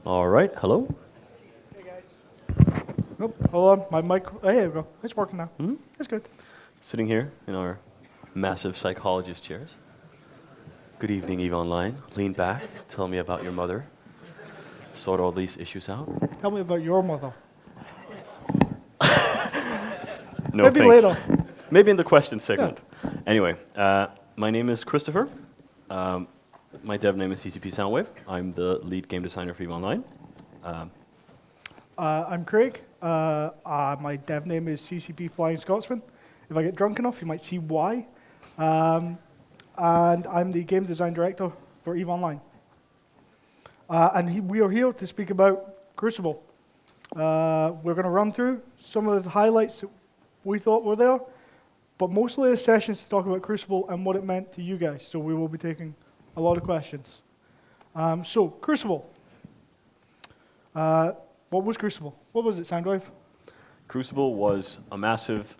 All right, hello. Hey guys. Oh, hold on, my mic. Oh, here we go. It's working now. It's good. Sitting here in our massive psychologist chairs. Good evening, Eve Online. Lean back, tell me about your mother. Sort all these issues out. Tell me about your mother. No, Maybe thanks. later. Maybe in the question segment. Anyway, my name is Christopher. My dev name is CCP Soundwave. I'm the lead game designer for Eve Online. I'm Craig. My dev name is CCP Flying Scotsman. If I get drunk enough, you might see why. And I'm the game design director for EVE Online. We are here to speak about Crucible. We're going to run through some of the highlights that we thought were there, but mostly the sessions to talk about Crucible and what it meant to you guys. So we will be taking a lot of questions. So Crucible. What was Crucible? What was it, Soundwave? Crucible was a massive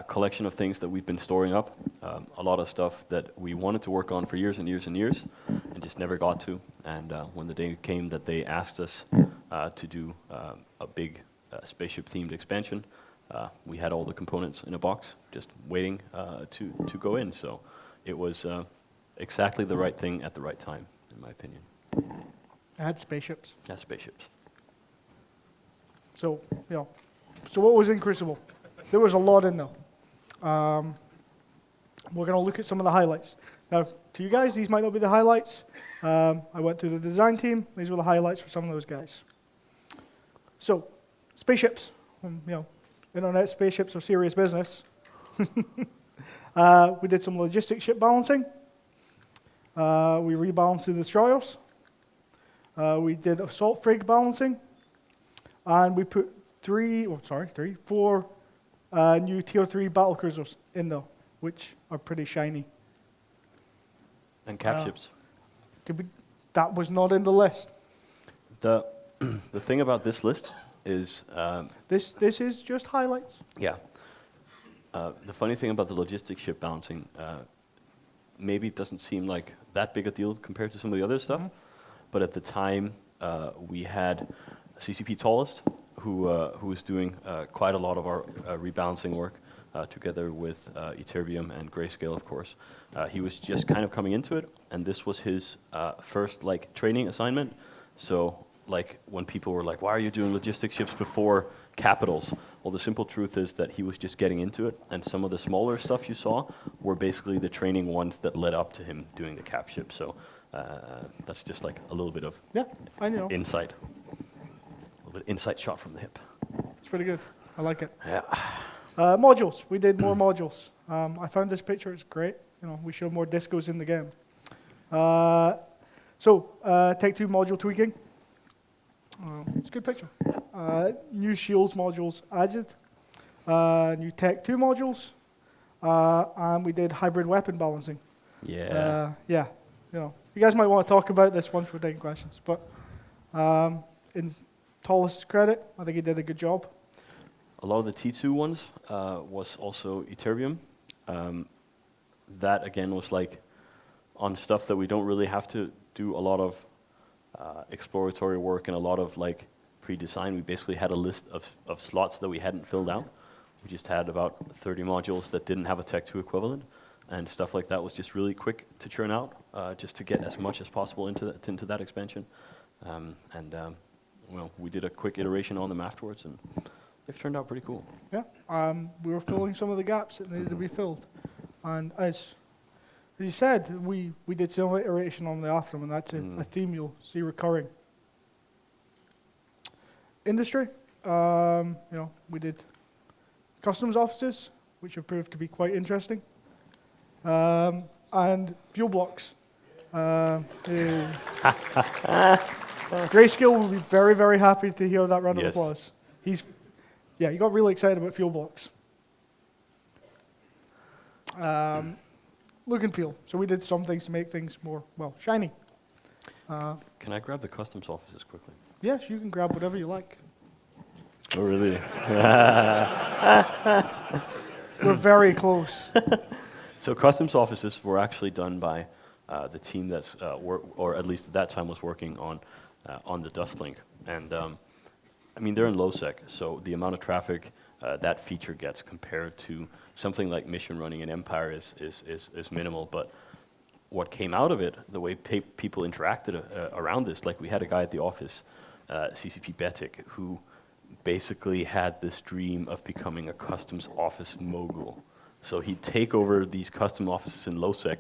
collection of things that we've been storing up. A lot of stuff that we wanted to work on for years and years and years and just never got to. And when the day came that they asked us to do a big spaceship-themed expansion, we had all the components in a box just waiting to go in. So it was exactly the right thing at the right time, in my opinion. It had spaceships. Yeah, spaceships. So, yeah. So what was in Crucible? There was a lot in there. We're going to look at some of the highlights. Now, to you guys, these might not be the highlights. I went through the design team. These were the highlights for some of those guys. So, spaceships. Internet spaceships are serious business. We did some logistic ship balancing. We rebalanced the destroyers. We did assault frig balancing. And we put four new Tier 3 battle cruisers in there, which are pretty shiny. And cap ships. That was not in the list. The thing about this list is... This is just highlights. Yeah. The funny thing about the logistic ship balancing, maybe it doesn't seem like that big a deal compared to some of the other stuff, but at the time we had CCP Tallest, who was doing quite a lot of our rebalancing work together with Eterbium and Grayscale, of course. He was just kind of coming into it, and this was his first training assignment. So when people were like, why are you doing logistic ships before capitals? Well, the simple truth is that he was just getting into it, and some of the smaller stuff you saw were basically the training ones that led up to him doing the cap ship. So that's just a little bit of I know. insight. A little bit insight shot from the hip. It's pretty good. I like it. Yeah. Modules. We did more modules. I found this picture. It's great. We show more discos in the game. Tech 2 module tweaking. It's a good picture. New shields modules added. New Tech 2 modules. And we did hybrid weapon balancing. Yeah. You guys might want to talk about this once we're taking questions. But in Tallest's credit, I think he did a good job. A lot of the T2 ones was also Eterbium. That again was on stuff that we don't really have to do a lot of exploratory work and a lot of pre-design. We basically had a list of slots that we hadn't filled out. We just had about 30 modules that didn't have a Tech 2 equivalent, and stuff like that was just really quick to churn out, just to get as much as possible into that expansion. We did a quick iteration on them afterwards, and they've turned out pretty cool. Yeah, we were filling some of the gaps that needed to be filled. And as you said, we did some iteration on the after them, and that's a theme you'll see recurring. Industry, we did customs offices, which have proved to be quite interesting, and fuel blocks. Grayscale will be very, very happy to hear that round of applause. He got really excited about fuel blocks. Look and feel. So we did some things to make things more, shiny. Can I grab the customs offices quickly? Yes, you can grab whatever you like. Oh, really? We're very close. So customs offices were actually done by the team that's, or at least at that time was working on on the dust link. And I mean, they're in low sec, so the amount of traffic that feature gets compared to something like mission running in Empire is minimal. But what came out of it, the way people interacted around this, like we had a guy at the office, CCP Betik, who basically had this dream of becoming a customs office mogul. So he'd take over these custom offices in LowSec,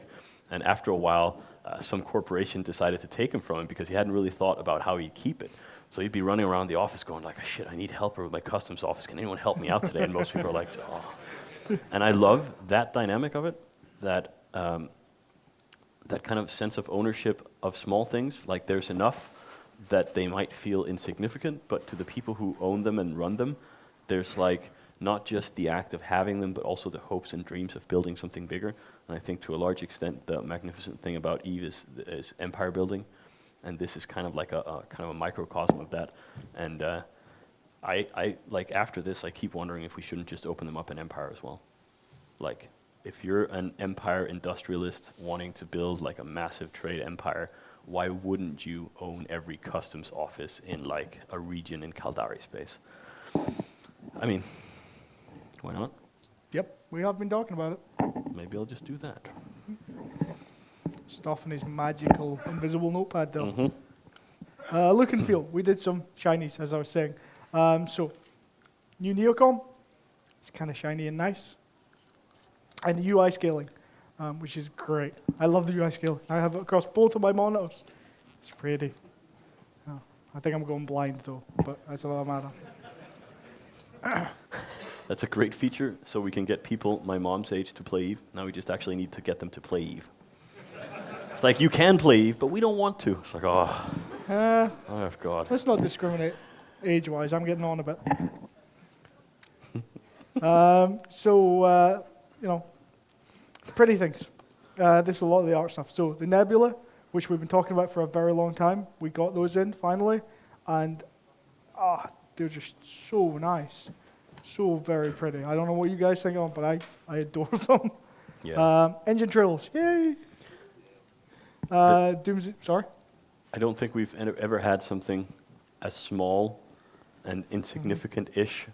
and after a while, some corporation decided to take him from him because he hadn't really thought about how he'd keep it. So he'd be running around the office going like, shit, I need help with my customs office. Can anyone help me out today? And most people are like, oh. And I love that dynamic of it, that that kind of sense of ownership of small things. Like there's enough that they might feel insignificant, but to the people who own them and run them, there's like not just the act of having them, but also the hopes and dreams of building something bigger. And I think to a large extent, the magnificent thing about Eve is empire building, and this is kind of like a kind of a microcosm of that. And I like after this, I keep wondering if we shouldn't just open them up in Empire as well. Like if you're an Empire industrialist wanting to build like a massive trade empire, why wouldn't you own every customs office in like a region in Caldari space? I mean, why not? Yep, we have been talking about it. Maybe I'll just do that. Stuff in his magical invisible notepad though. Mm-hmm. Look and feel. We did some shinies, as I was saying. So, new Neocom. It's kind of shiny and nice. And the UI scaling, which is great. I love the UI scaling. I have it across both of my monitors. It's pretty. Oh, I think I'm going blind though, but that's another matter. That's a great feature, so we can get people my mom's age to play Eve. Now we just actually need to get them to play Eve. It's like, you can play Eve, but we don't want to. It's like, oh God. Let's not discriminate age-wise. I'm getting on a bit. You know, pretty things. This is a lot of the art stuff. So the nebula, which we've been talking about for a very long time, we got those in finally, and they're just so nice, so very pretty. I don't know what you guys think of them, but I adore them. Yeah. Engine trails, yay! Doomsday, sorry? I don't think we've ever had something as small and insignificant-ish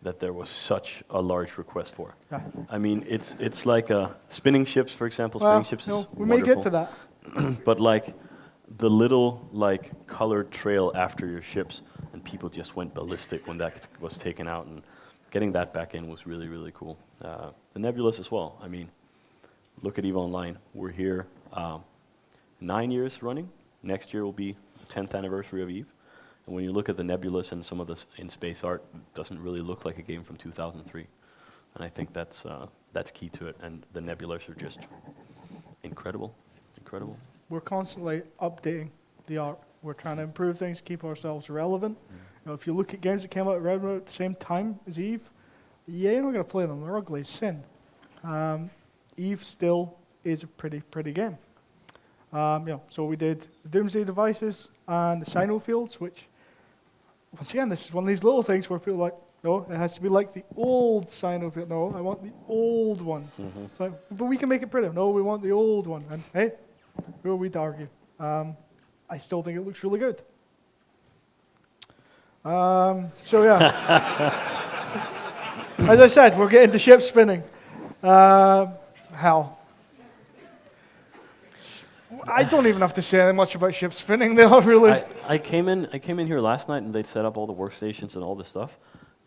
that there was such a large request for. Yeah. I mean, it's like spinning ships, for example. Well, Spinning ships no, is we wonderful. may get to that. But like the little like colored trail after your ships, and people just went ballistic when that was taken out, and getting that back in was really, really cool. The Nebulas as well. I mean, look at EVE Online. We're here 9 years running. Next year will be the 10th anniversary of EVE. And when you look at the Nebulas and some of the in-space art, it doesn't really look like a game from 2003. And I think that's key to it. And the Nebulas are just incredible, incredible. We're constantly updating the art. We're trying to improve things, keep ourselves relevant. You know, if you look at games that came out around at the same time as EVE, yeah, you're not going to play them. They're ugly as sin. EVE still is a pretty game. So we did the Doomsday devices and the Sino fields, which, once again, this is one of these little things where people are like, no, it has to be like the old Sino field. No, I want the old one. Mm-hmm. So, but we can make it pretty. No, we want the old one. And hey, who are we to argue? I still think it looks really good. So yeah. As I said, we're getting the ship spinning. Hell. I don't even have to say much about ship spinning. They are really. I came in here last night and they'd set up all the workstations and all this stuff,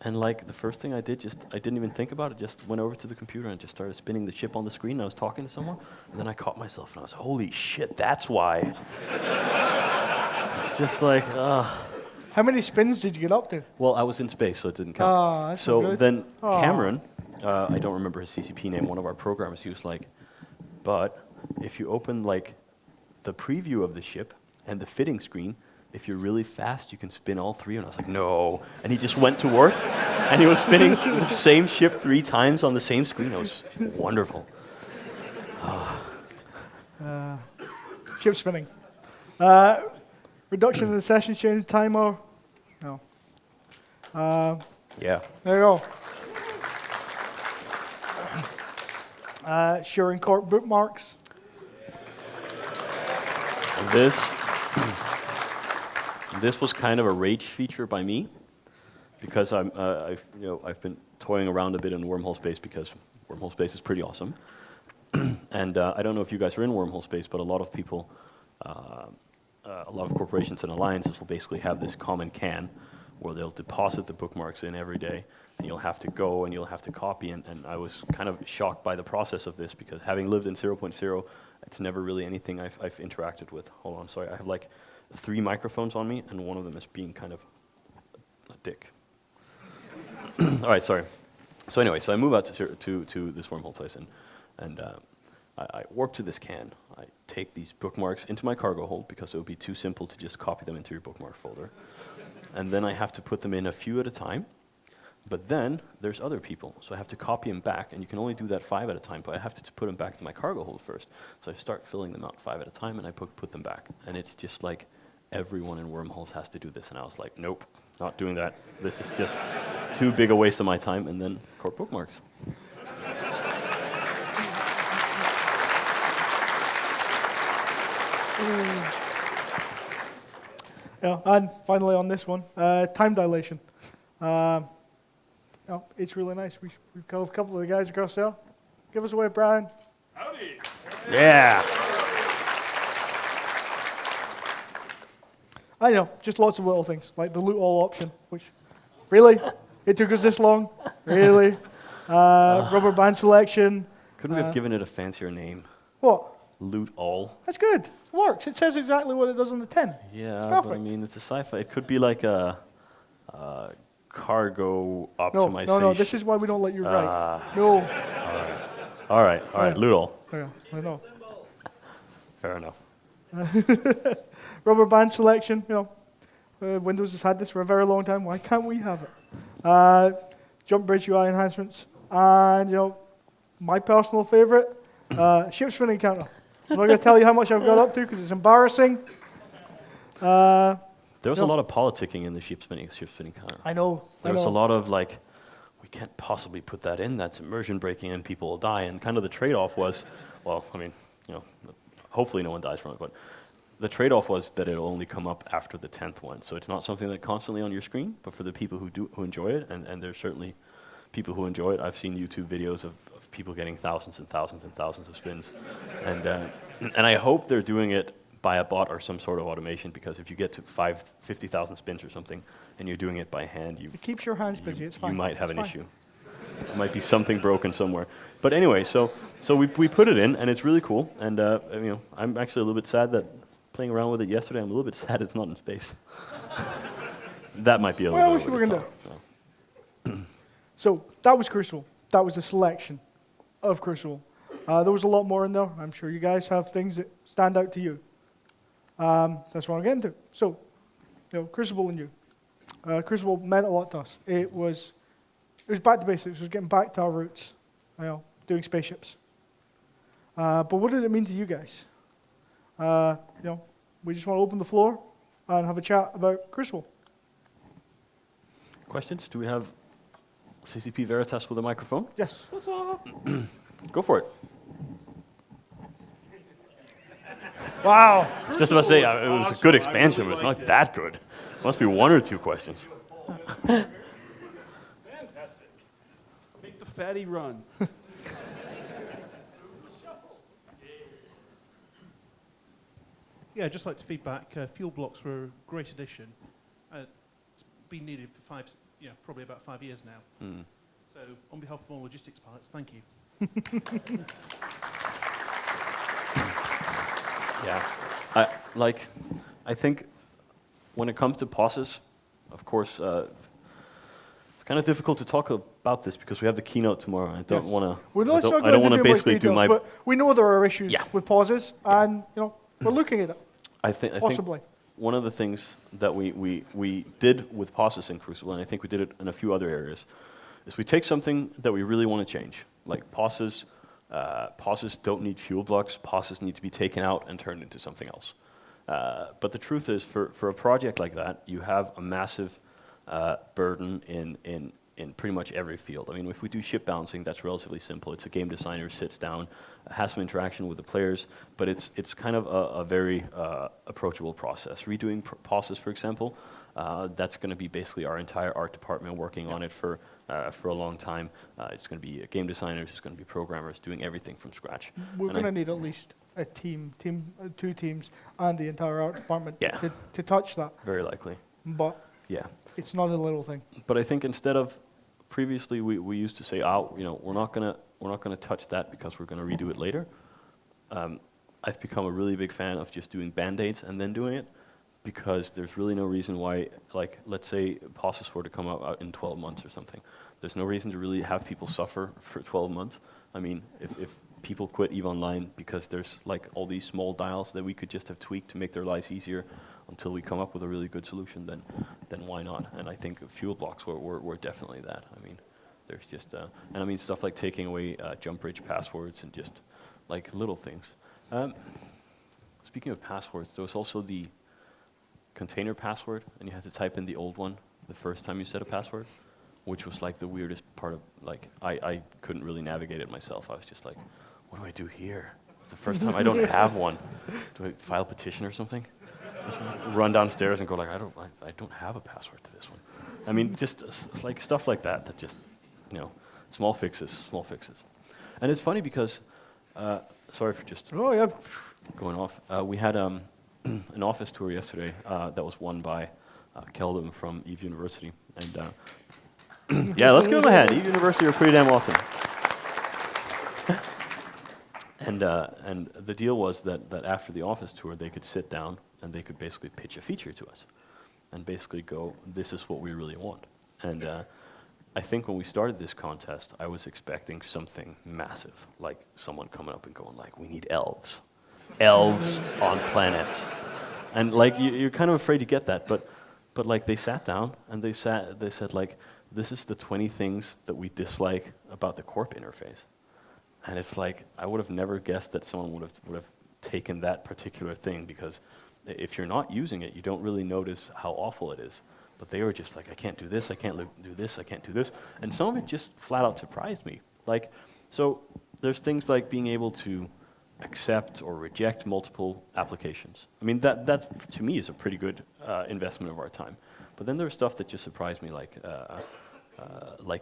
and like the first thing I did, I didn't even think about it. Just went over to the computer and just started spinning the ship on the screen. I was talking to someone, and then I caught myself and I was, holy shit, that's why. It's just like, How many spins did you get up to? Well, I was in space, so it didn't count. That's so good. then Oh. Cameron, I don't remember his CCP name, one of our programmers, he was like, but if you open like the preview of the ship and the fitting screen, if you're really fast, you can spin all three. And I was like, no. And he just went to work, and he was spinning the same ship 3 times on the same screen. It was wonderful. Ship spinning. Reduction in the session change timer. No. Yeah. There you go. Sharing corp bookmarks. And this, This was kind of a rage feature by me, because I've been toying around a bit in wormhole space because wormhole space is pretty awesome. And I don't know if you guys are in wormhole space, but a lot of people, a lot of corporations and alliances will basically have this common can where they'll deposit the bookmarks in every day, and you'll have to go and you'll have to copy. And I was kind of shocked by the process of this, because having lived in 0.0, it's never really anything I've interacted with. Hold on, sorry, I have like 3 microphones on me, and one of them is being kind of a dick. All right, sorry. So anyway, so I move out to this wormhole place, and I warp to this can. I take these bookmarks into my cargo hold, because it would be too simple to just copy them into your bookmark folder. And then I have to put them in a few at a time. But then there's other people, so I have to copy them back, and you can only do that 5 at a time, but I have to put them back to my cargo hold first. So I start filling them out 5 at a time, and I put them back. And it's just like everyone in wormholes has to do this, and I was like, nope, not doing that. This is just too big a waste of my time. And then corp bookmarks. Yeah, and finally on this one, time dilation. It's really nice. We've got a couple of the guys across there. Give us a wave, Brian. Howdy. Yeah. I know, just lots of little things, like the loot all option, which, really? It took us this long? Really? Rubber band selection. Couldn't we have given it a fancier name? What? Loot all. That's good. It works. It says exactly what it does on the tin. Yeah, It's but I perfect. mean, it's a sci-fi. It could be like a cargo optimization. No, this is why we don't let you write. No. All right, Yeah. loot all. Yeah, I know. Fair enough. Rubber band selection, Windows has had this for a very long time. Why can't we have it? Jump bridge UI enhancements. And, my personal favorite, ship spinning counter. I'm not going to tell you how much I've got up to because it's embarrassing. There was a lot of politicking in the ship spinning counter. I know. There was a lot of like, we can't possibly put that in. That's immersion breaking, and people will die. And kind of the trade-off was, well, I mean, hopefully no one dies from it, but the trade-off was that it'll only come up after the 10th one. So it's not something that's constantly on your screen, but for the people who enjoy it, and there's certainly people who enjoy it. I've seen YouTube videos of people getting thousands and thousands and thousands of spins, and I hope they're doing it by a bot or some sort of automation, because if you get to 50,000 spins or something, and you're doing it by hand, It keeps your hands busy. It's fine. you might have It's an fine. issue. There might be something broken somewhere. But anyway, so we put it in, and it's really cool. And I'm actually a little bit sad that playing around with it yesterday, I'm a little bit sad it's not in space. That might be a little Well, bit we're over the gonna top. So that was Crucible. That was a selection of Crucible. There was a lot more in there. I'm sure you guys have things that stand out to you. That's what I'm getting to. So, Crucible and you. Crucible meant a lot to us. It was back to basics. It was getting back to our roots, doing spaceships. But what did it mean to you guys? We just want to open the floor and have a chat about Crucible. Questions? Do we have CCP Veritas with a microphone? Yes. What's up? Go for it. Wow. I was just about to say, Crucible it was was a good awesome. I expansion, really but it's not liked it. that good. Must be 1 or 2 questions. Fantastic. Make the fatty run. Yeah, I'd just like to feedback. Fuel blocks were a great addition. It's been needed for probably about 5 years now. Mm. So, on behalf of all logistics pilots, thank you. Yeah. I think when it comes to pauses, of course, it's kind of difficult to talk about this because we have the keynote tomorrow. I don't Yes. want Well, let's to. not I go don't into want to too much basically do details, my. but we know there are issues Yeah. with pauses, and we're looking at it, I think possibly. one of the things that we did with pauses in Crucible, and I think we did it in a few other areas, is we take something that we really want to change, like pauses. Pauses don't need fuel blocks. Pauses need to be taken out and turned into something else. But the truth is, for a project like that, you have a massive burden in in pretty much every field. I mean, if we do ship balancing, that's relatively simple. It's a game designer sits down, has some interaction with the players, but it's kind of a very approachable process. Redoing bosses, for example, that's going to be basically our entire art department working on it for a long time. It's going to be game designers, it's going to be programmers doing everything from scratch. We're And I- going to need at least a two teams, and the entire art department Yeah. to touch that. Very likely, But yeah. it's not a little thing. But I think instead of previously we used to say, we're not gonna touch that because we're gonna redo it later. I've become a really big fan of just doing band-aids and then doing it, because there's really no reason why, like, let's say bosses were to come out in 12 months or something. There's no reason to really have people suffer for 12 months. I mean, if people quit EVE Online because there's like all these small dials that we could just have tweaked to make their lives easier until we come up with a really good solution, then why not? And I think fuel blocks were definitely that. I mean, there's just, and I mean stuff like taking away jump bridge passwords and just like little things. Speaking of passwords, there was also the container password, and you had to type in the old one the first time you set a password, which was like the weirdest part of, like, I couldn't really navigate it myself. I was just like, what do I do here? It's the first time I don't have one. Do I file a petition or something? Just run downstairs and go like, I don't have a password to this one. I mean, just like stuff like that just, small fixes. And it's funny because, sorry for just Oh yeah. going off. We had an office tour yesterday that was won by Keldum from EVE University. And yeah, let's give him a hand. EVE University are pretty damn awesome. And the deal was that after the office tour, they could sit down and they could basically pitch a feature to us and basically go, this is what we really want. And I think when we started this contest, I was expecting something massive, like someone coming up and going like, we need elves. Elves on planets. And like, you're kind of afraid to get that, but like they sat down and they said like, this is the 20 things that we dislike about the Corp interface. And it's like, I would have never guessed that someone would have taken that particular thing, because if you're not using it, you don't really notice how awful it is. But they were just like, I can't do this, I can't do this, I can't do this. And some of it just flat out surprised me. Like, so there's things like being able to accept or reject multiple applications. I mean, that to me is a pretty good investment of our time. But then there's stuff that just surprised me, like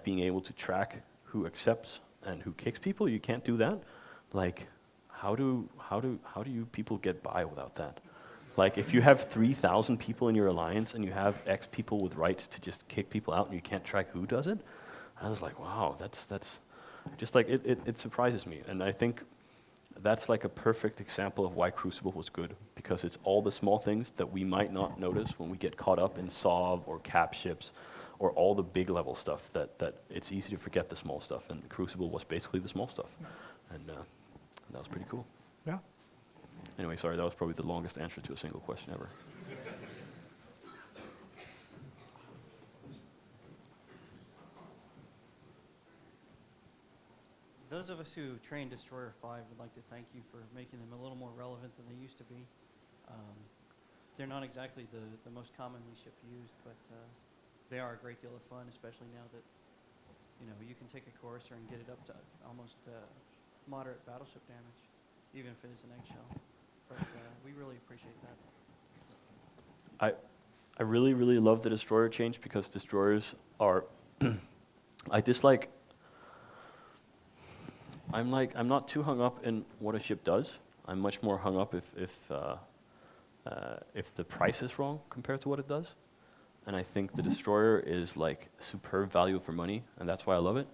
being able to track who accepts and who kicks people. You can't do that. Like, how do you people get by without that? Like, if you have 3,000 people in your alliance and you have X people with rights to just kick people out and you can't track who does it, I was like, wow, that's just like, it surprises me. And I think that's like a perfect example of why Crucible was good, because it's all the small things that we might not notice when we get caught up in SOV or cap ships or all the big level stuff, that it's easy to forget the small stuff, and Crucible was basically the small stuff. And that was pretty cool. Yeah. Anyway, sorry, that was probably the longest answer to a single question ever. Those of us who train Destroyer 5 would like to thank you for making them a little more relevant than they used to be. They're not exactly the most commonly used, but they are a great deal of fun, especially now that you can take a courser and get it up to almost moderate battleship damage, even if it is an eggshell. But we really appreciate that. I really, really love the destroyer change, because destroyers are I dislike. I'm not too hung up in what a ship does. I'm much more hung up if the price is wrong compared to what it does. And I think the destroyer is like superb value for money, and that's why I love it.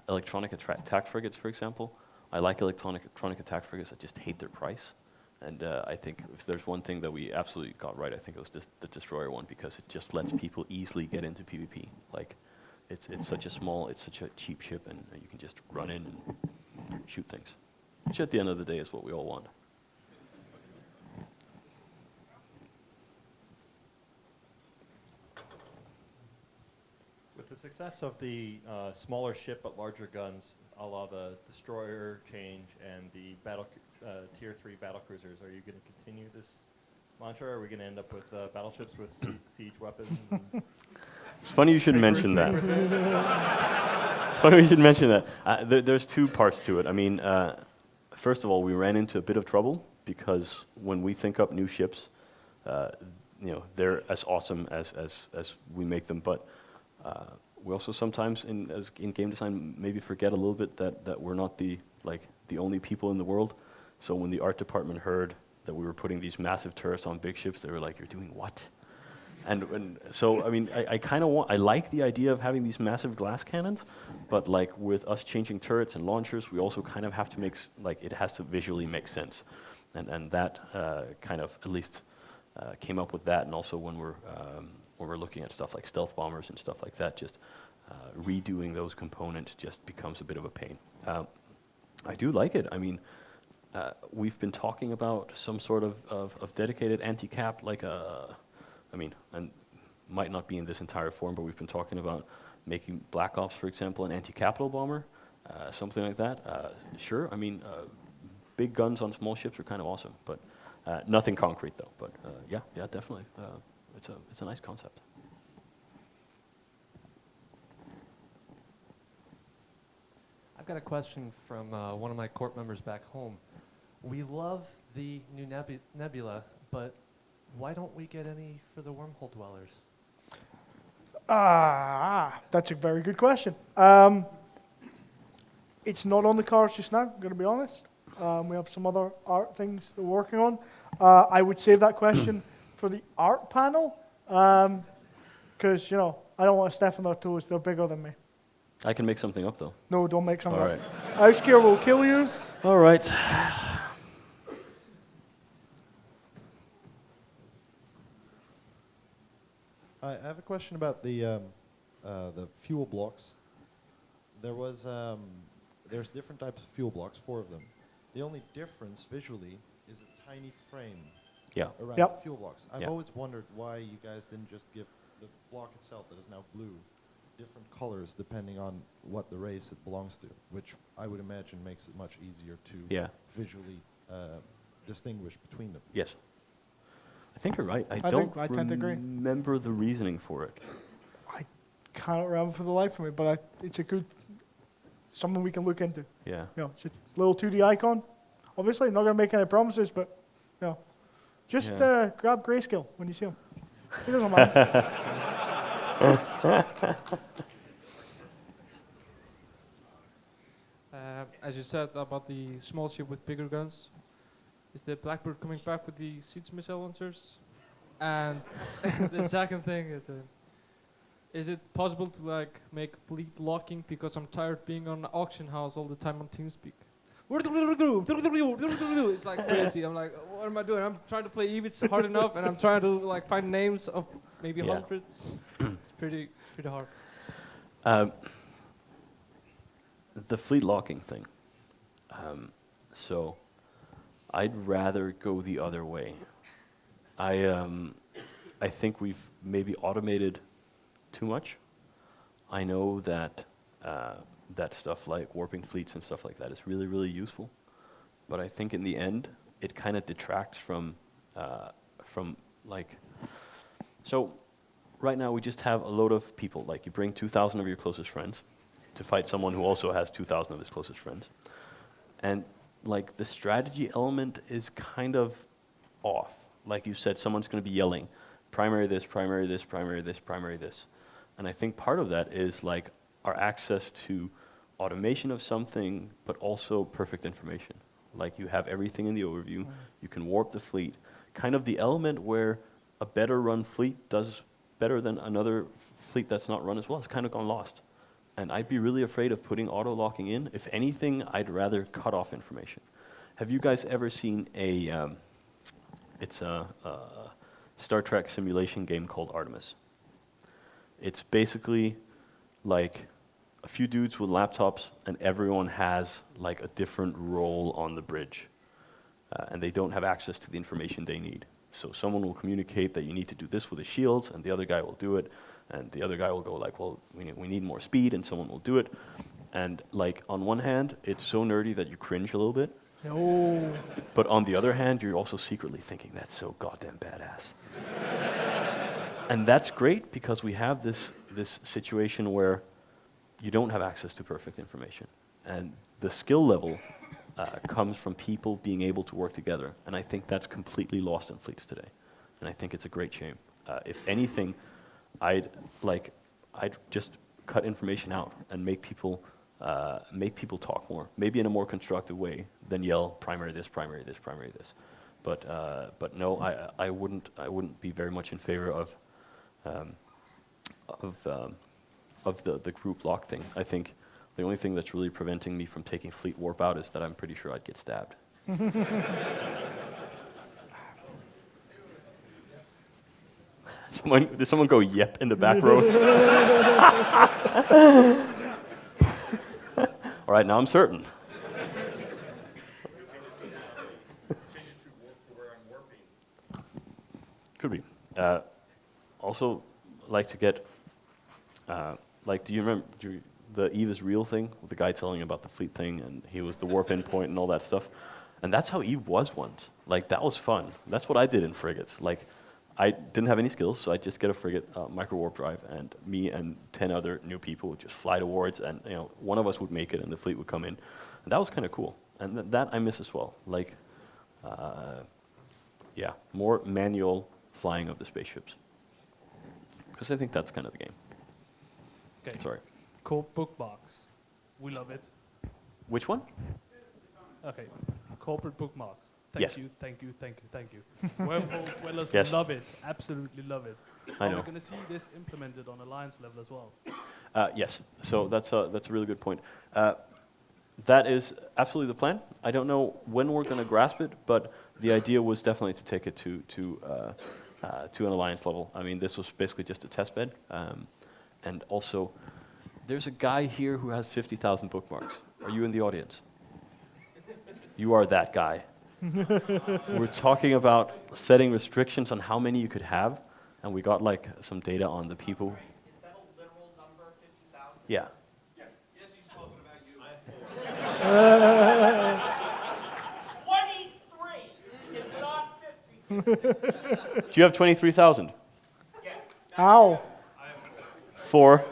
Electronic attack frigates, for example. I like electronic attack frigates. I just hate their price. And I think if there's one thing that we absolutely got right, I think it was the destroyer one, because it just lets people easily get into PvP. Like, it's such a cheap ship, and you can just run in and shoot things, which at the end of the day is what we all want. With the success of the smaller ship but larger guns, a la the destroyer change and the tier 3 battle cruisers, are you going to continue this mantra? Or are we going to end up with battleships with siege weapons? It's funny you should mention that. It's funny you should mention that. There's two parts to it. I mean, first of all, we ran into a bit of trouble because when we think up new ships, they're as awesome as we make them, but we also sometimes in game design maybe forget a little bit that we're not the only people in the world. So when the art department heard that we were putting these massive turrets on big ships, they were like, "You're doing what?" And so I mean, I like the idea of having these massive glass cannons, but like with us changing turrets and launchers, we also kind of have to make it has to visually make sense, and that kind of at least came up with that, and also when we're looking at stuff like stealth bombers and stuff like that, just redoing those components just becomes a bit of a pain. I do like it. I mean, we've been talking about some sort of dedicated anti-cap, and might not be in this entire form, but we've been talking about making Black Ops, for example, an anti-capital bomber, something like that. Sure, I mean, big guns on small ships are kind of awesome, but nothing concrete though. But yeah, definitely, it's a nice concept. I've got a question from one of my corp members back home. We love the new nebula, but why don't we get any for the wormhole dwellers? That's a very good question. It's not on the cards just now, I'm going to be honest. We have some other art things that we're working on. I would save that question for the art panel, because, I don't want to step on their toes. They're bigger than me. I can make something up though. No, don't make something All up. right. Ice Gear will kill you. All right. I have a question about the fuel blocks. There's different types of fuel blocks, 4 of them. The only difference visually is a tiny frame Yeah. around Yep. the fuel blocks. I've Yep. always wondered why you guys didn't just give the block itself, that is now blue, different colors depending on what the race it belongs to, which I would imagine makes it much easier to Yeah. visually distinguish between them. Yes. I think you're right. I tend don't to agree. remember the reasoning for it. I can't remember for the life of me, but it's a good, something we can look into. Yeah. It's a little 2D icon. Obviously, not going to make any promises, but, just Yeah. grab Grayscale when you see him. He doesn't mind. As you said about the small ship with bigger guns, is the Blackbird coming back with the siege missile launchers? And the second thing is it possible to make fleet locking, because I'm tired being on auction house all the time on TeamSpeak. It's like crazy. I'm like, what am I doing? I'm trying to play EVITs hard enough, and I'm trying to find names of maybe Yeah. hundreds. It's pretty hard. The fleet locking thing. So I'd rather go the other way. I think we've maybe automated too much. I know that that stuff like warping fleets and stuff like that is really, really useful. But I think in the end, it kind of detracts from so right now we just have a load of people. Like you bring 2,000 of your closest friends to fight someone who also has 2,000 of his closest friends. And like the strategy element is kind of off. Like you said, someone's going to be yelling, primary this, primary this, primary this, primary this. And I think part of that is like our access to automation of something, but also perfect information. Like you have everything in the overview, you can warp the fleet. Kind of the element where a better run fleet does better than another fleet that's not run as well has kind of gone lost. And I'd be really afraid of putting auto-locking in. If anything, I'd rather cut off information. Have you guys ever seen it's a Star Trek simulation game called Artemis? It's basically like a few dudes with laptops, and everyone has like a different role on the bridge. And they don't have access to the information they need. So someone will communicate that you need to do this with the shields, and the other guy will do it. And the other guy will go like, well, we need more speed, and someone will do it. And like on one hand, it's so nerdy that you cringe a little bit. No. But on the other hand, you're also secretly thinking, that's so goddamn badass. And that's great because we have this this situation where you don't have access to perfect information. And the skill level comes from people being able to work together. And I think that's completely lost in fleets today. And I think it's a great shame. If anything, I'd just cut information out and make people talk more, maybe in a more constructive way than yell primary this, primary this, primary this. But no, I wouldn't be very much in favor of the group lock thing. I think the only thing that's really preventing me from taking fleet warp out is that I'm pretty sure I'd get stabbed. Did someone go yep in the back rows? All right, now I'm certain. Could be. Also, like to get, do you remember the Eve is real thing with the guy telling about the fleet thing, and he was the warp in point and all that stuff? And that's how Eve was once. Like, that was fun. That's what I did in frigates. Like, I didn't have any skills, so I'd just get a frigate micro warp drive, and me and 10 other new people would just fly towards, and one of us would make it, and the fleet would come in. And that was kind of cool. And that I miss as well. Like, yeah, more manual flying of the spaceships. Because I think that's kind of the game. Okay. Sorry. Corp bookmarks. We love it. Which one? Okay. Corporate bookmarks. Yes. Thank you. Wormhole dwellers Yes. love it. Absolutely love it. I Are know. we going to see this implemented on Alliance level as well? Yes. So that's a really good point. That is absolutely the plan. I don't know when we're going to grasp it, but the idea was definitely to take it to an Alliance level. I mean, this was basically just a test bed. And also, there's a guy here who has 50,000 bookmarks. Are you in the audience? You are that guy. We're talking about setting restrictions on how many you could have, and we got like some data on the people. Is that a literal number, 50,000? Yeah. Yes, he's talking about you. 23! It's not 50. Do you have 23,000? Yes. Ow. 4.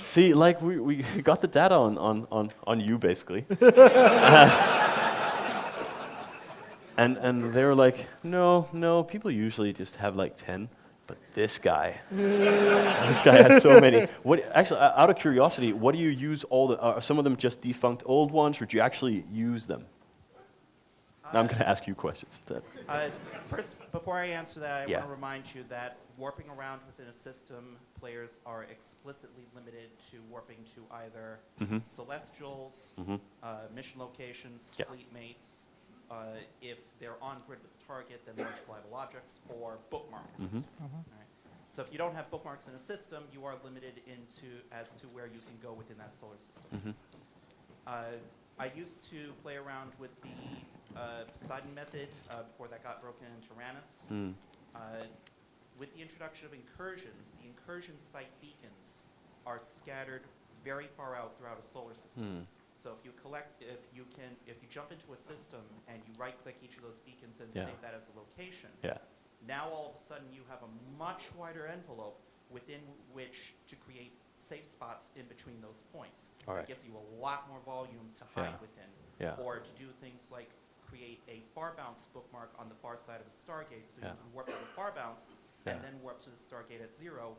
See, like we got the data on you basically. And they were like, no, people usually just have like 10, but this guy has so many. Actually, out of curiosity, what do you use are some of them just defunct old ones, or do you actually use them? Now I'm going to ask you questions. First, before I answer that, I Yeah. want to remind you that warping around within a system, players are explicitly limited to warping to either Mhm. celestials, Mhm. mission locations, Yeah. fleet mates. If they're on grid with the target, then large collidable objects or bookmarks. Mhm. Alright. So if you don't have bookmarks in a system, you are limited as to where you can go within that solar system. Mhm. I used to play around with the Poseidon method before that got broken in Tyrannus. Mm. With the introduction of incursions, the incursion site beacons are scattered very far out throughout a solar system. Mm. So if you jump into a system and you right-click each of those beacons and Yeah. save that as a location, Yeah. now all of a sudden you have a much wider envelope within which to create safe spots in between those points. All right. It gives you a lot more volume to hide Yeah. within. Yeah. Or to do things like create a far bounce bookmark on the far side of a Stargate so Yeah. you can warp to the far bounce Yeah. and then warp to the Stargate at 0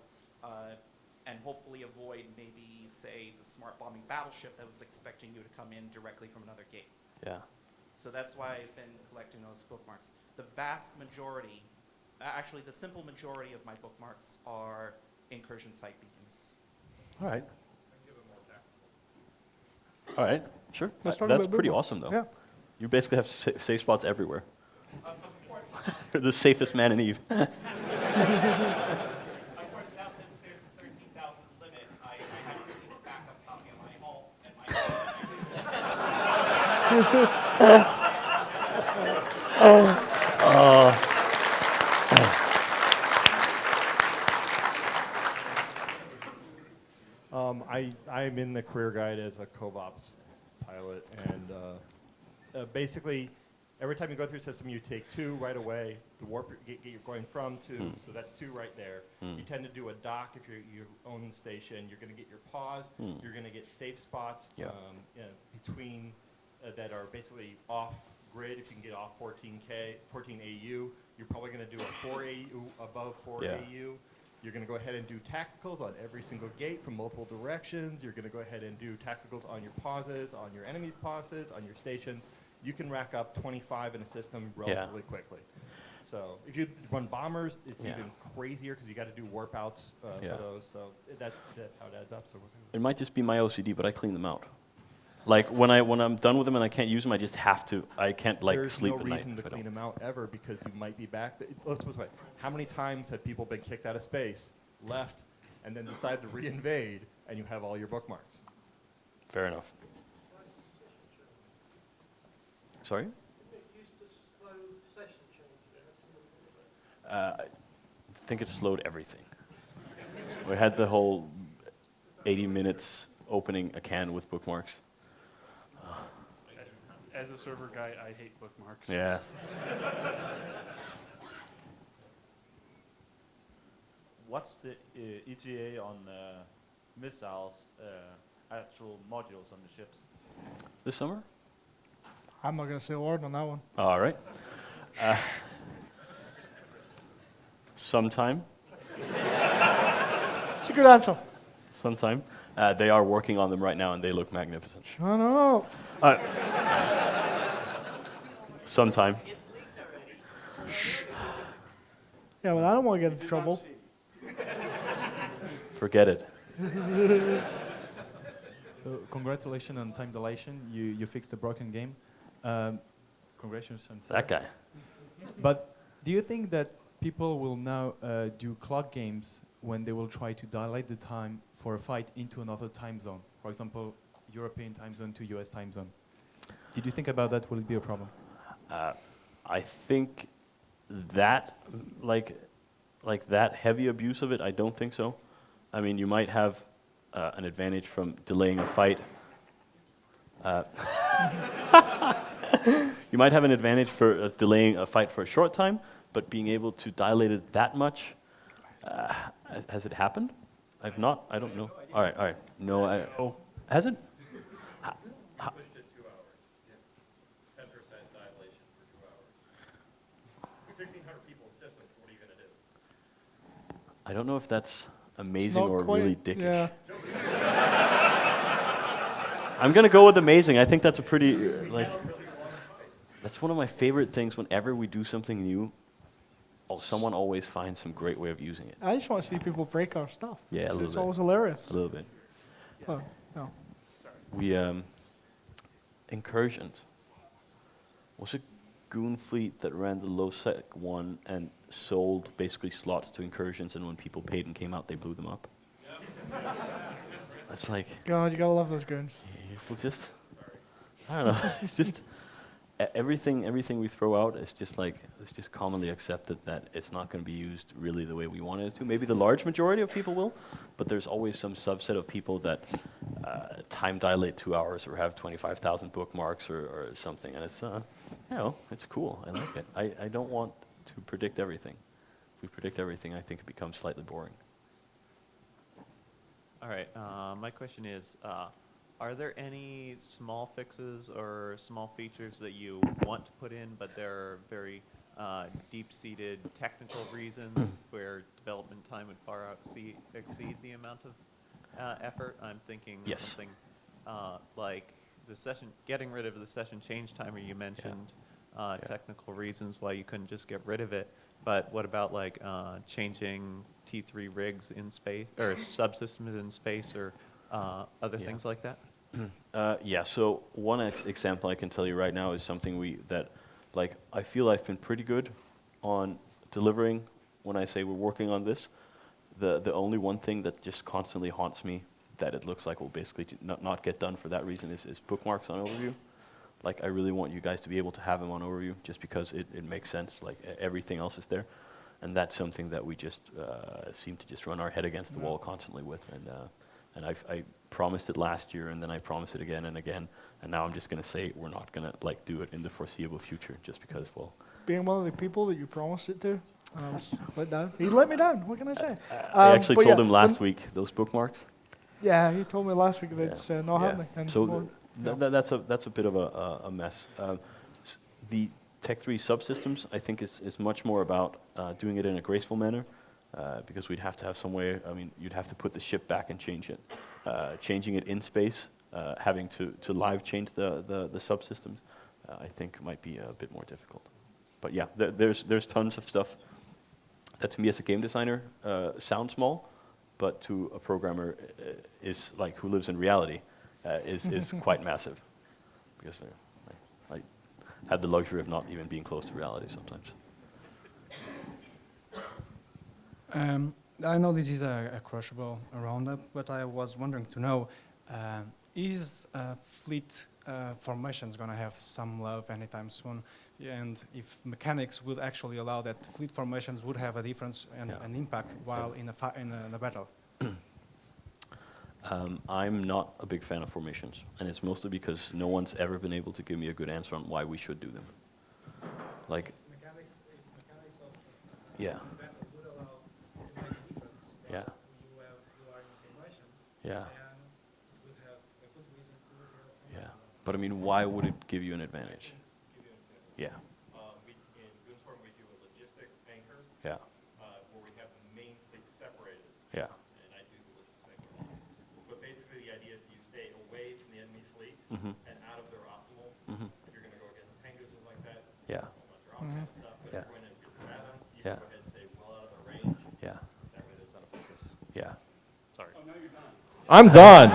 and hopefully avoid maybe, say, the smart bombing battleship that was expecting you to come in directly from another gate. Yeah. So that's why I've been collecting those bookmarks. The vast majority, actually the simple majority of my bookmarks are incursion site beacons. All right. All right. Sure. Let's talk That's about pretty bookmarks. awesome, though. Yeah. You basically have safe spots everywhere. Of course, You're the safest man in Eve. of course, now since there's the 13,000 limit, I have to keep a backup copy of my alts and I'm in the career guide as a COVOPS pilot, and basically every time you go through the system, you take 2 right away. The warp gate you're going from to, so that's 2 right there. You tend to do a dock if you own the station. You're going to get your pause. You're going to get safe spots between that are basically off grid. If you can get off 14 AU, you're probably going to do a 4 AU above 4 AU. You're going to go ahead and do tacticals on every single gate from multiple directions. You're going to go ahead and do tacticals on your pauses, on your enemy pauses, on your stations. You can rack up 25 in a system relatively quickly. So if you run bombers, it's even crazier because you got to do warp outs for those. So that's how it adds up. So It might just be my OCD, but I clean them out. Like when I'm done with them and I can't use them, I just have to. I can't like there's sleep no at night. reason to clean them out ever because you might be back. Let's put it this way. How many times have people been kicked out of space, left, and then decided to re-invade, and you have all your bookmarks? Fair enough. Sorry? I think it slowed everything. We had the whole 80 minutes opening a can with bookmarks. As a server guy, I hate bookmarks. Yeah. What's the ETA on missiles, actual modules on the ships? This summer? I'm not going to say a word on that one. All right. Sometime. It's a good answer. Sometime. They are working on them right now, and they look magnificent. I know. Sometime. Yeah, but I don't want to get into trouble. Forget it. So congratulations on time dilation. You fixed a broken game. Congratulations. That guy. But do you think that people will now do clock games when they will try to dilate the time for a fight into another time zone? For example, European time zone to US time zone. Did you think about that? Will it be a problem? I think that, like that heavy abuse of it, I don't think so. I mean, you might have an advantage from delaying a fight. You might have an advantage for delaying a fight for a short time, but being able to dilate it that much, has it happened? I've not. I don't know. All right. No, has it? Pushed it 2 hours. 10% dilation for 2 hours. 1,600 people in systems. What are you going to do? I don't know if that's amazing It's not or quite- really dickish. Yeah. I'm gonna go with amazing. I think that's a pretty that's one of my favorite things. Whenever we do something new, someone always finds some great way of using it. I just want to see people break our stuff. Yeah, a little It's bit. always hilarious. A little bit. Oh, no. We incursions. Was it Goon Fleet that ran the low sec one and sold basically slots to incursions, and when people paid and came out, they blew them up? That's like, God, you gotta love those goons. people just, I don't know. It's just everything we throw out is just like, it's just commonly accepted that it's not going to be used really the way we wanted it to. Maybe the large majority of people will, but there's always some subset of people that time dilate 2 hours or have 25,000 bookmarks or something, and it's it's cool. I like it. I don't want to predict everything. If we predict everything, I think it becomes slightly boring. All right. My question is, are there any small fixes or small features that you want to put in, but there are very deep-seated technical reasons where development time would far exceed the amount of effort? I'm thinking something like the session, getting rid of the session change timer. You mentioned technical reasons why you couldn't just get rid of it. But what about like changing T3 rigs in space or subsystems in space or other things like that? So one example I can tell you right now is something I feel I've been pretty good on delivering when I say we're working on this. The only one thing that just constantly haunts me that it looks like will basically not get done for that reason is bookmarks on overview. Like, I really want you guys to be able to have them on overview just because it makes sense. Like, everything else is there. And that's something that we just seem to just run our head against the wall constantly with. And And I promised it last year, and then I promised it again and again, and now I'm just going to say we're not going to like do it in the foreseeable future, just because, well, Being one of the people that you promised it to, and I was let down. He let me down. What can I say? I actually but told yeah, him last week those bookmarks. Yeah, he told me last week that it's not Yeah. happening. And So well, that's a bit of a mess. The Tech 3 subsystems, I think, is much more about doing it in a graceful manner, because we'd have to have some way. I mean, you'd have to put the ship back and change it. Changing it in space, having to live change the subsystems, I think might be a bit more difficult. But yeah, there's tons of stuff that to me as a game designer sounds small, but to a programmer is like who lives in reality is quite massive, because I had the luxury of not even being close to reality sometimes. I know this is a Crucible Roundup, but I was wondering to know, is fleet formations going to have some love anytime soon? And if mechanics would actually allow that fleet formations would have a difference and an impact while in a battle? I'm not a big fan of formations, and it's mostly because no one's ever been able to give me a good answer on why we should do them. Like, Mechanics of yeah. battle would allow it to make a difference. Yeah. You are in formation. Yeah. And it would have a good reason to look at. Yeah. But I mean, why would it give you an advantage? Yeah. In Goonstorm, we do a logistics anchor. Yeah. Where we have the main fleet separated. Yeah. And I do the logistics anchor. But basically, the idea is that you stay away from the enemy fleet and out of their optimal. If you're going to go against tankers and like that, Yeah. your own kind of stuff. But Yeah. if you're going into your add-ons, you Yeah. can go ahead and stay well out of their range. Yeah. That way, there's not a focus. Yeah. Sorry. Oh, now you're done. I'm done.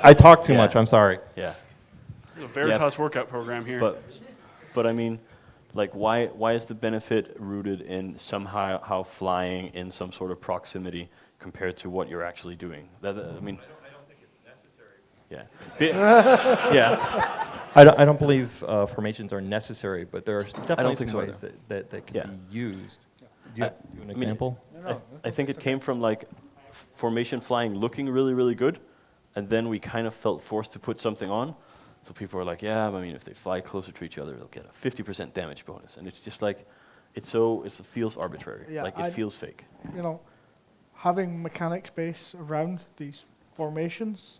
I talk too Yeah. much. I'm sorry. Yeah. This is a Veritas workout program here. But I mean, like, why is the benefit rooted in somehow how flying in some sort of proximity compared to what you're actually doing? I mean, I don't think it's necessary. Yeah. Yeah. I don't believe formations are necessary, but there are definitely think some so ways either. that can Yeah. be used. Do you have an I mean, example? I think it came from like formation flying looking really, really good, and then we kind of felt forced to put something on. So people were like, yeah, I mean, if they fly closer to each other, they'll get a 50% damage bonus. And it's just like, it feels arbitrary. Yeah, like, it feels fake. you know, having mechanics base around these formations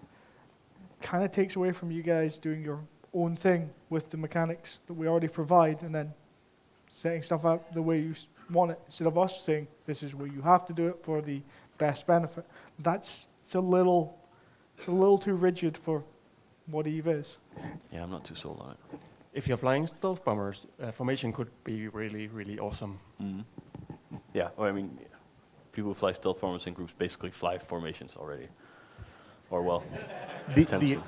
kind of takes away from you guys doing your own thing with the mechanics that we already provide, and then setting stuff up the way you want it, instead of us saying this is where you have to do it for the best benefit. It's a little too rigid for what EVE is. Yeah, I'm not too sold on it. If you're flying stealth bombers, formation could be really, really awesome. Yeah, well, I mean, people who fly stealth bombers in groups basically fly formations already. Or, well, attempt to.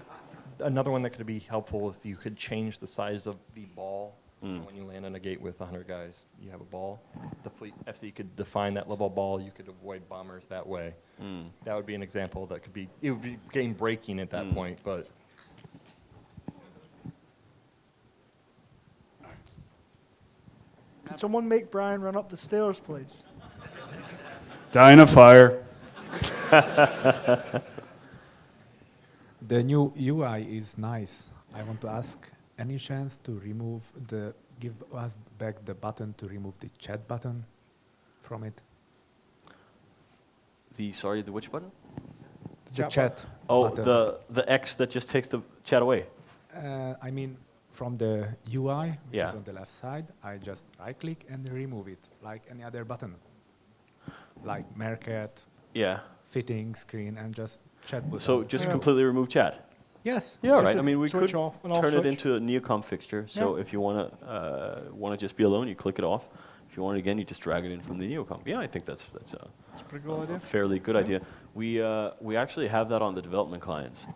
Another one that could be helpful if you could change the size of the ball. When you land on a gate with 100 guys, you have a ball. The fleet FC could define that level ball. You could avoid bombers that way. That would be an example that could be, it would be game breaking at that point, but. Can someone make Brian run up the stairs, please? Die in a fire. The new UI is nice. I want to ask, any chance to give us back the button to remove the chat button from it? The which button? The chat Oh, button. the X that just takes the chat away. I mean, from the UI, which Yeah. is on the left side, I just right-click and remove it, like any other button, like market, fitting screen, and just chat. So just completely remove chat? Yes. Yeah, Just right. I mean, we could switch off and off turn it switch. into a neocom fixture. So if you want to just be alone, you click it off. If you want it again, you just drag it in from the neocom. Yeah, I think that's a pretty good idea. fairly good idea. We actually have that on the development clients,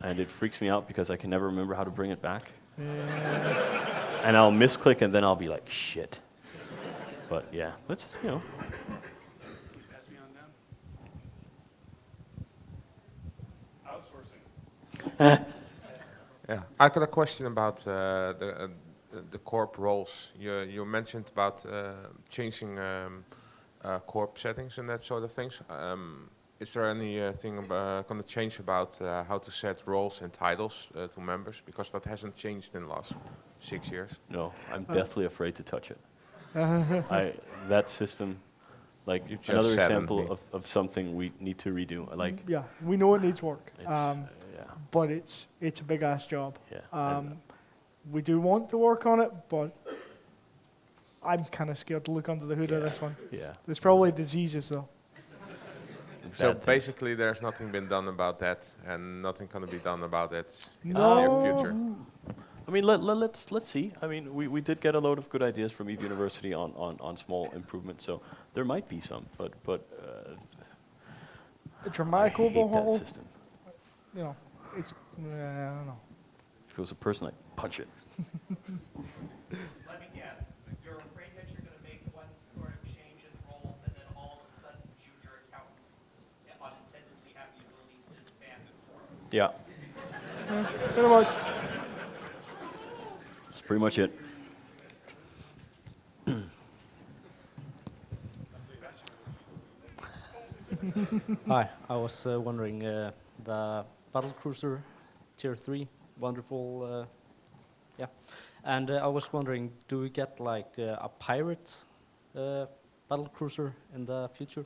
and it freaks me out because I can never remember how to bring it back. And I'll misclick, and then I'll be like, shit. But yeah, let's Pass me on down. Outsourcing. Yeah, I got a question about the corp roles. You mentioned about changing corp settings and that sort of things. Is there any thing going to change about how to set roles and titles to members? Because that hasn't changed in the last 6 years. No, I'm deathly afraid to touch it. That system, like You just another saddened example me. of something we need to redo. Like, Yeah, we know it needs work, yeah. but it's a big ass job. Yeah, We do want to work on it, but I'm kind of scared to look under the hood of this one. Yeah. There's probably diseases though. So Bad things. basically, there's nothing been done about that, and nothing going to be done about it in the No. near future. I mean, let's see. I mean, we did get a load of good ideas from Eve University on small improvements, so there might be some, but A dramatic I hate overhaul. that system. You know, it's I don't know. If it was a person, I'd punch it. Let me guess. You're afraid that you're going to make one sort of change in roles, and then all of a sudden, junior accountants unintendedly have the ability to disband and form. Yeah, Pretty much. that's pretty much it. Hi, I was wondering, the battle cruiser tier 3, wonderful, yeah. And I was wondering, do we get like a pirate battle cruiser in the future?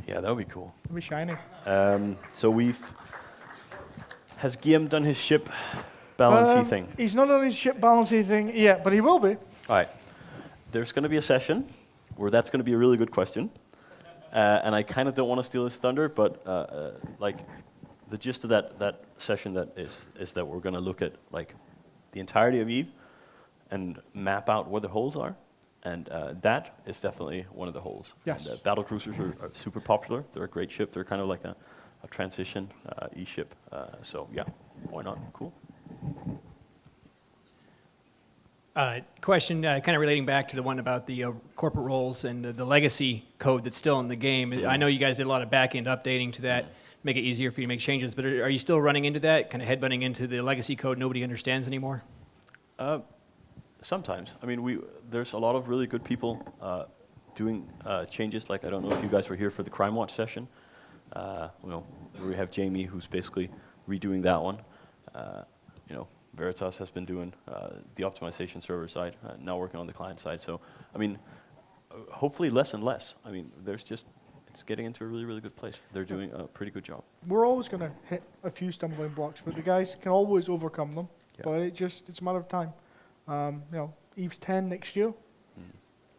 Yeah, that would be cool. It'll be shiny. So has Guillaume done his ship balancy thing? He's not on his ship balancing thing yet, but he will be. All right. There's going to be a session where that's going to be a really good question. And I kind of don't want to steal his thunder, but like the gist of that session that is that we're going to look at like the entirety of Eve and map out where the holes are. And that is definitely one of the holes. Yes. And, battle cruisers are super popular. They're a great ship. They're kind of like a transition E-ship. So yeah, why not? Cool. Question kind of relating back to the one about the corporate roles and the legacy code that's still in the game. I know you guys did a lot of back-end updating to that, make it easier for you to make changes, but are you still running into that, kind of headbutting into the legacy code nobody understands anymore? Sometimes. I mean, there's a lot of really good people doing changes. Like, I don't know if you guys were here for the Crime Watch session. We have Jamie, who's basically redoing that one. Veritas has been doing the optimization server side, now working on the client side. So, I mean, hopefully less and less. I mean, it's getting into a really, really good place. They're doing a pretty good job. We're always going to hit a few stumbling blocks, but the guys can always overcome them. Yeah. But it's a matter of time. Eve's 10 next year.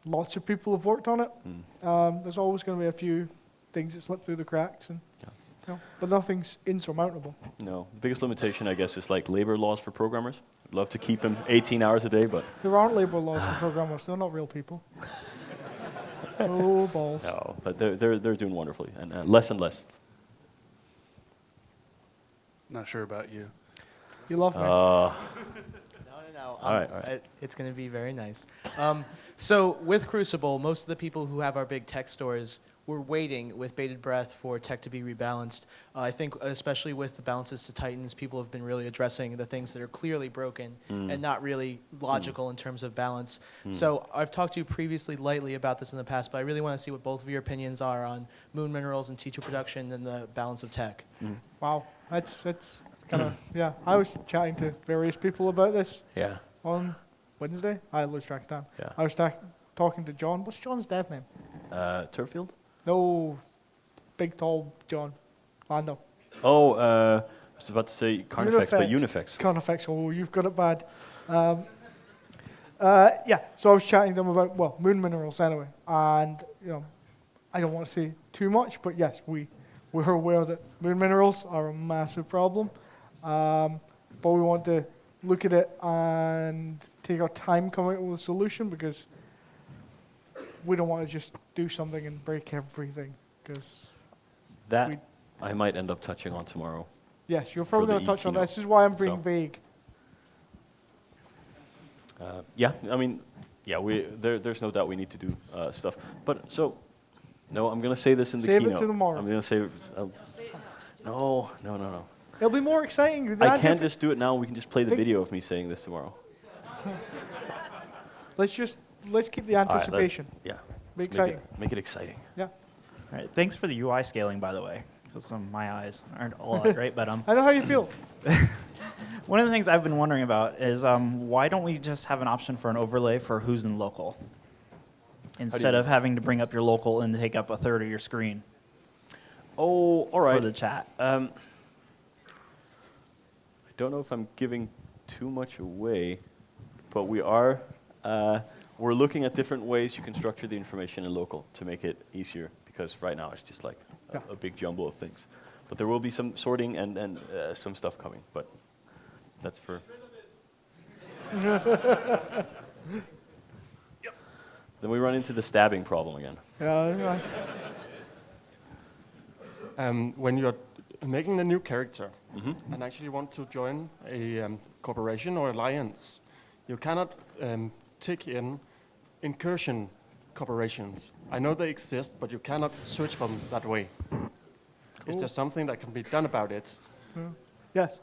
Lots of people have worked on it. There's always going to be a few things that slip through the cracks, and but nothing's insurmountable. No, the biggest limitation, I guess, is like labor laws for programmers. I'd love to keep them 18 hours a day, but There aren't labor laws for programmers. They're not real people. Oh, balls. no, but they're doing wonderfully, and less and less. Not sure about you. You love me. No. All right. It's going to be very nice. So with Crucible, most of the people who have our big tech stores were waiting with bated breath for tech to be rebalanced. I think especially with the balances to Titans, people have been really addressing the things that are clearly broken and not really logical in terms of balance. So I've talked to you previously lightly about this in the past, but I really want to see what both of your opinions are on moon minerals and teacher production and the balance of tech. Wow, that's kind of yeah. I was chatting to various people about this. Yeah. On Wednesday, I lose track of time. Yeah. I was talking to John. What's John's dev name? Turfield? No, big tall John, Lando. Oh, I was about to say Carnifex, but Unifex. Carnifex. Oh, you've got it bad. Yeah. So I was chatting to them about moon minerals anyway, and I don't want to say too much, but yes, we're aware that moon minerals are a massive problem, but we want to look at it and take our time coming up with a solution, because we don't want to just do something and break everything. Because I might end up touching on tomorrow. Yes, you're probably for going the to touch on that. keynote. This is why I'm being So, vague. Yeah, I mean, yeah, there's no doubt we need to do stuff. But no, I'm going to say this in the Save keynote. it to tomorrow. I'm going to say, no. It'll be more exciting. I can't just do it now. We can just play the video of me saying this tomorrow. Let's keep the anticipation. Yeah. Be Let's exciting. Make it exciting. Yeah. All right, thanks for the UI scaling, by the way, because my eyes aren't all that great. But I know how you feel. one of the things I've been wondering about is why don't we just have an option for an overlay for who's in local, instead of having to bring up your local and take up a third of your screen? Oh, all right. For the chat. I don't know if I'm giving too much away, but we're looking at different ways you can structure the information in local to make it easier, because right now it's just like a big jumble of things. But there will be some sorting and some stuff coming, but that's for... Then we run into the stabbing problem again. Yeah. When you're making a new character and actually want to join a corporation or alliance, you cannot tick in incursion corporations. I know they exist, but you cannot search for them that way. Is there something that can be done about it? Yes.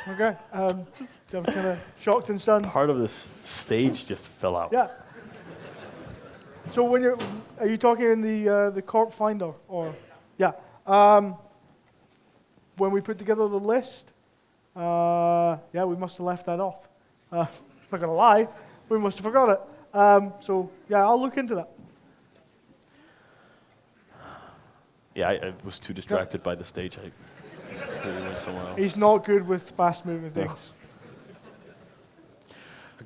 Okay. I'm kind of shocked and stunned. Part of this stage just fell out. Yeah. So are you talking in the corp finder or? Yeah. When we put together the list, yeah, we must have left that off. I'm not gonna lie, we must have forgot it. So yeah, I'll look into that. Yeah, I was too distracted by the stage. I really went somewhere else. He's not good with fast-moving things.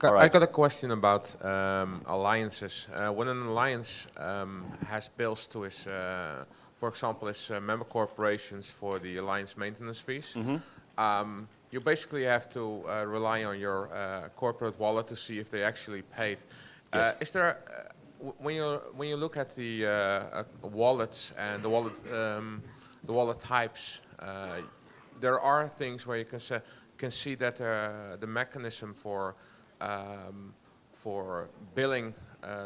I got a question about alliances. When an alliance has bills to its, for example, its member corporations for the alliance maintenance fees, you basically have to rely on your corporate wallet to see if they actually paid. Yes. Is there, when you look at the wallets and the wallet types, there are things where you can see that the mechanism for billing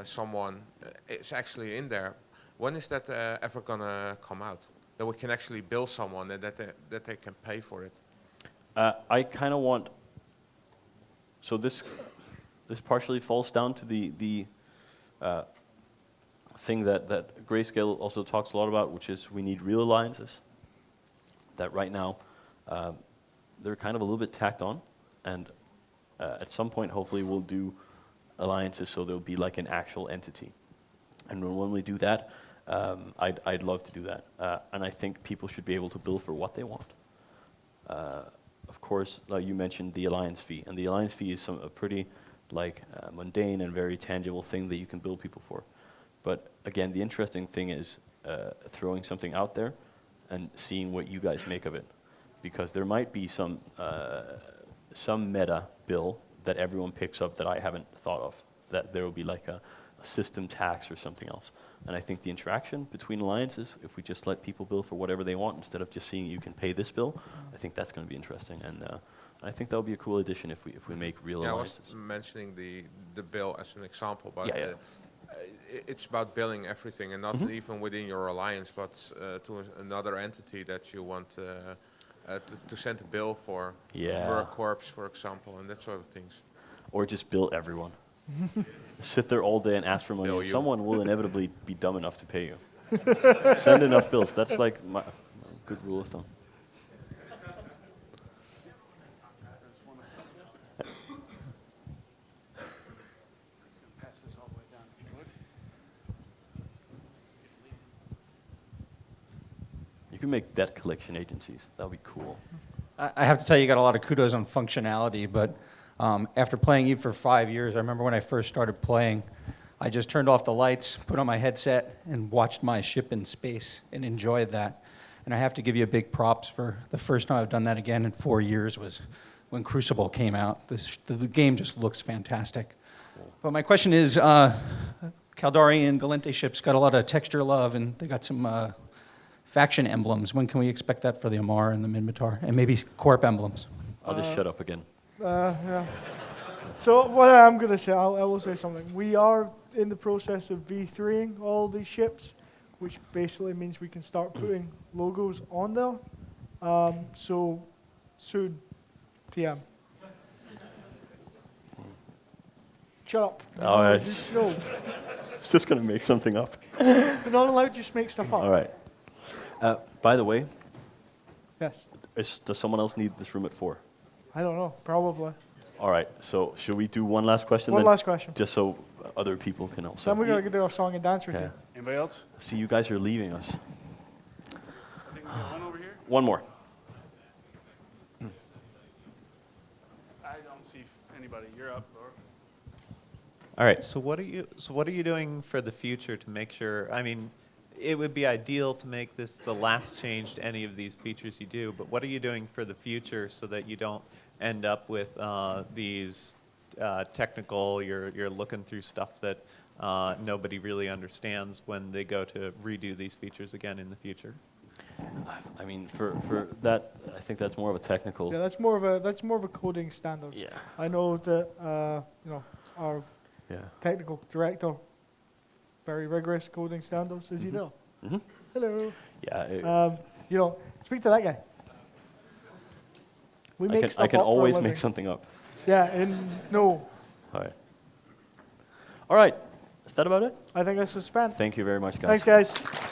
someone is actually in there. When is that ever gonna come out? That we can actually bill someone and that they can pay for it. I kind of want. So this partially falls down to the thing that Grayscale also talks a lot about, which is we need real alliances. That right now they're kind of a little bit tacked on, and at some point, hopefully, we'll do alliances so there'll be like an actual entity. And when we do that, I'd love to do that. And I think people should be able to bill for what they want. Of course, like you mentioned the alliance fee. And the alliance fee is a pretty mundane and very tangible thing that you can bill people for. But again, the interesting thing is throwing something out there and seeing what you guys make of it. Because there might be some meta bill that everyone picks up that I haven't thought of, that there will be like a system tax or something else. And I think the interaction between alliances, if we just let people bill for whatever they want instead of just seeing you can pay this bill, I think that's going to be interesting. And I think that would be a cool addition if we make real alliances. I was mentioning the bill as an example, but it's about billing everything and not even within your alliance, but to another entity that you want to send a bill for, Merc Corps, for example, and that sort of things. Or just bill everyone. Sit there all day and ask for money, and someone will inevitably be dumb enough to pay you. Send enough bills. That's like my good rule of thumb. You can make debt collection agencies. That would be cool. I have to tell you, you got a lot of kudos on functionality, but after playing EVE for 5 years, I remember when I first started playing, I just turned off the lights, put on my headset, and watched my ship in space and enjoyed that. And I have to give you a big props for the first time I've done that again in 4 years was when Crucible came out. The game just looks fantastic. But my question is, Caldari and Galente ships got a lot of texture love, and they got some faction emblems. When can we expect that for the Amar and the Minmatar? And maybe Corp emblems? I'll just shut up again. Yeah. So what I'm going to say, I will say something. We are in the process of V3ing all these ships, which basically means we can start putting logos on there. So soon, TM. Shut up. All right. No. It's just going to make something up. You're not allowed to just make stuff up. All right. By the way, Yes. Does someone else need this room at 4? I don't know. Probably. All right. So should we do one last question? One then? last question. Just so other people can also. Then we're going to do our song and dance routine. Anybody else? See, you guys are leaving us. I think we got one over here. One more. I don't see anybody. You're up, Laura. All right. So what are you doing for the future to make sure? I mean, it would be ideal to make this the last change to any of these features you do. But what are you doing for the future so that you don't end up with these technical? You're looking through stuff that nobody really understands when they go to redo these features again in the future. I mean, for that, I think that's more of a technical. Yeah, that's more of a coding standards. Yeah. I know that our technical director, very rigorous coding standards. Is he there? Mm-hmm. Hello. Yeah. Speak to that guy. We make stuff I can up for a always living. make something up. Yeah, and no. All right. All right. Is that about it? I think that's a span. Thank you very much, guys. Thanks, guys.